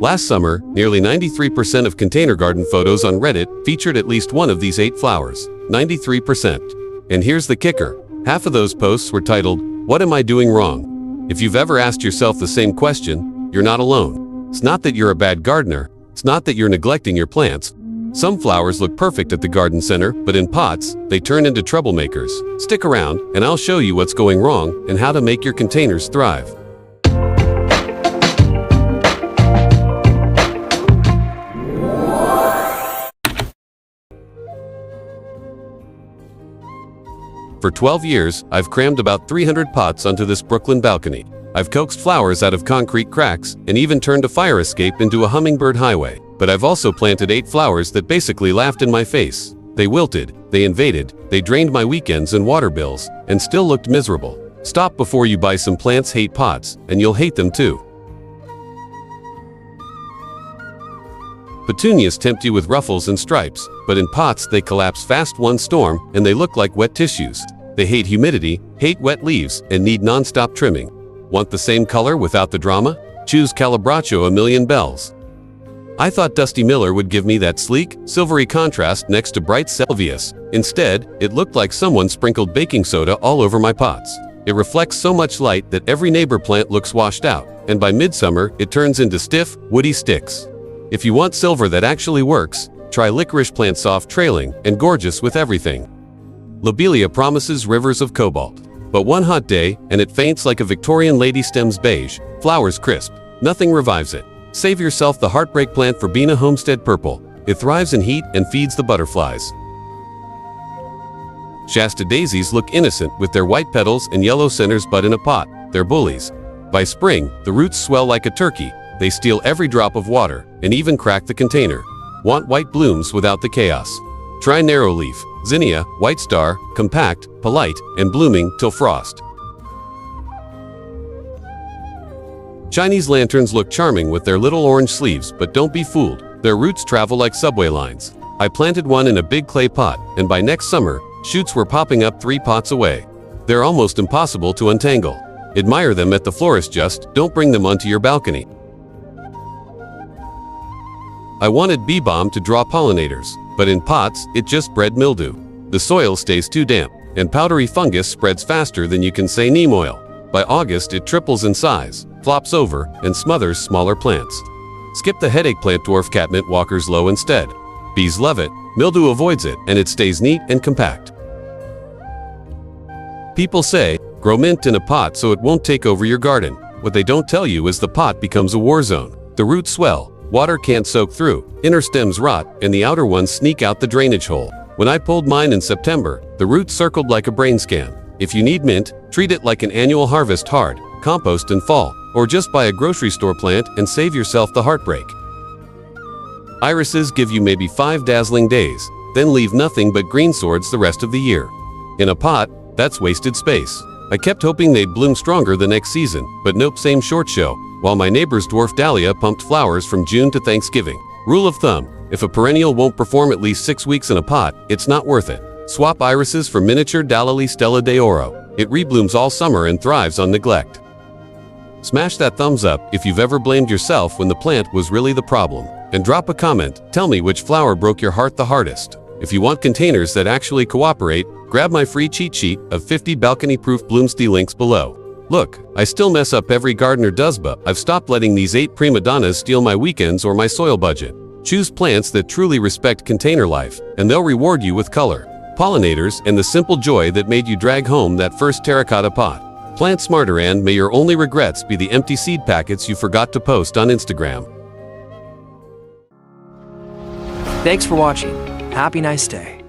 Last summer, nearly 93% of container garden photos on Reddit featured at least one of these 8 flowers. 93%. And here's the kicker. Half of those posts were titled, "What am I doing wrong?" If you've ever asked yourself the same question, you're not alone. It's not that you're a bad gardener. It's not that you're neglecting your plants. Some flowers look perfect at the garden center, but in pots, they turn into troublemakers. Stick around, and I'll show you what's going wrong and how to make your containers thrive. For 12 years, I've crammed about 300 pots onto this Brooklyn balcony. I've coaxed flowers out of concrete cracks and even turned a fire escape into a hummingbird highway. But I've also planted 8 flowers that basically laughed in my face. They wilted, they invaded, they drained my weekends and water bills, and still looked miserable. Stop before you buy some plants hate pots, and you'll hate them too. Petunias tempt you with ruffles and stripes, but in pots they collapse fast one storm and they look like wet tissues. They hate humidity, hate wet leaves, and need non-stop trimming. Want the same color without the drama? Choose Calabracho a million bells. I thought Dusty Miller would give me that sleek, silvery contrast next to bright Salvias. Instead, it looked like someone sprinkled baking soda all over my pots. It reflects so much light that every neighbor plant looks washed out, and by midsummer, it turns into stiff, woody sticks. If you want silver that actually works, try licorice plant soft trailing and gorgeous with everything. Lobelia promises rivers of cobalt. But one hot day, and it faints like a Victorian lady stems beige, flowers crisp. Nothing revives it. Save yourself the heartbreak plant for Bina Homestead Purple. It thrives in heat and feeds the butterflies. Shasta daisies look innocent with their white petals and yellow centers but in a pot. They're bullies. By spring, the roots swell like a turkey. They steal every drop of water and even crack the container. Want white blooms without the chaos? Try narrow leaf, zinnia, white star, compact, polite, and blooming till frost. Chinese lanterns look charming with their little orange sleeves, but don't be fooled. Their roots travel like subway lines. I planted one in a big clay pot, and by next summer, shoots were popping up 3 pots away. They're almost impossible to untangle. Admire them at the florist, just don't bring them onto your balcony. I wanted Bee Balm to draw pollinators, but in pots, it just bred mildew. The soil stays too damp, and powdery fungus spreads faster than you can say neem oil. By August, it triples in size, flops over, and smothers smaller plants. Skip the headache plant dwarf catmint walkers low instead. Bees love it, mildew avoids it, and it stays neat and compact. People say, grow mint in a pot so it won't take over your garden. What they don't tell you is the pot becomes a war zone. The roots swell, water can't soak through, inner stems rot, and the outer ones sneak out the drainage hole. When I pulled mine in September, the roots circled like a brain scan. If you need mint, treat it like an annual harvest hard, compost in fall, or just buy a grocery store plant and save yourself the heartbreak. Irises give you maybe 5 dazzling days, then leave nothing but green swords the rest of the year. In a pot, that's wasted space. I kept hoping they'd bloom stronger the next season, but nope, same short show, while my neighbor's dwarf dahlia pumped flowers from June to Thanksgiving. Rule of thumb, if a perennial won't perform at least 6 weeks in a pot, it's not worth it. Swap irises for miniature Dahlili Stella de Oro. It reblooms all summer and thrives on neglect. Smash that thumbs up if you've ever blamed yourself when the plant was really the problem. And drop a comment, tell me which flower broke your heart the hardest. If you want containers that actually cooperate, grab my free cheat sheet of 50 balcony-proof blooms. The links below. Look, I still mess up every gardener does, but I've stopped letting these 8 prima donnas steal my weekends or my soil budget. Choose plants that truly respect container life, and they'll reward you with color, pollinators, and the simple joy that made you drag home that first terracotta pot. Plant smarter, and may your only regrets be the empty seed packets you forgot to post on Instagram. Thanks for watching. Happy nice day.